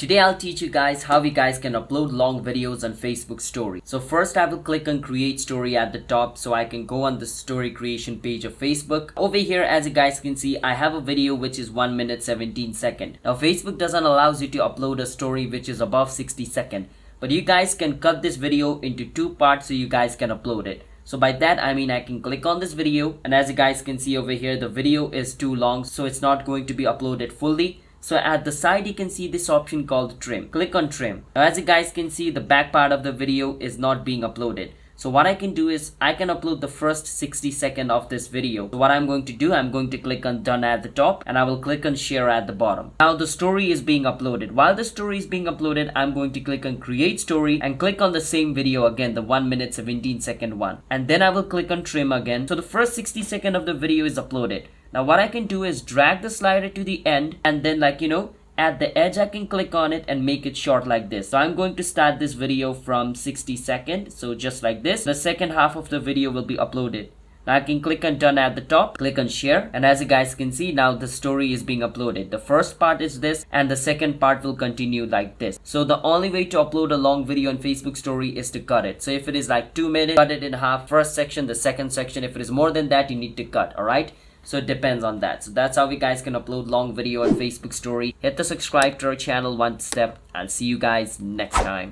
Today I'll teach you guys how you guys can upload long videos on Facebook story. So first I will click on create story at the top so I can go on the story creation page of Facebook. Over here, as you guys can see, I have a video which is 1 minute 17 seconds. Now Facebook doesn't allow you to upload a story which is above 60 seconds. But you guys can cut this video into two parts so you guys can upload it. So by that I mean I can click on this video, and as you guys can see over here, the video is too long so it's not going to be uploaded fully. So at the side you can see this option called trim. Click on trim. Now as you guys can see, the back part of the video is not being uploaded. So what I can do is I can upload the first 60 seconds of this video. So what I'm going to do, I'm going to click on done at the top and I will click on share at the bottom. Now the story is being uploaded. While the story is being uploaded, I'm going to click on create story and click on the same video again, the 1 minute 17 second one. And then I will click on trim again. So the first 60 seconds of the video is uploaded. Now what I can do is drag the slider to the end, and then at the edge I can click on it and make it short like this. So I'm going to start this video from 60 seconds. So just like this, the second half of the video will be uploaded. Now I can click on done at the top, click on share, and as you guys can see, now the story is being uploaded. The first part is this and the second part will continue like this. So the only way to upload a long video on Facebook story is to cut it. So if it is like 2 minutes, cut it in half, first section, the second section. If it is more than that, you need to cut. Alright, so it depends on that. So that's how you guys can upload long video on Facebook story. Hit the subscribe to our channel one step. I'll see you guys next time.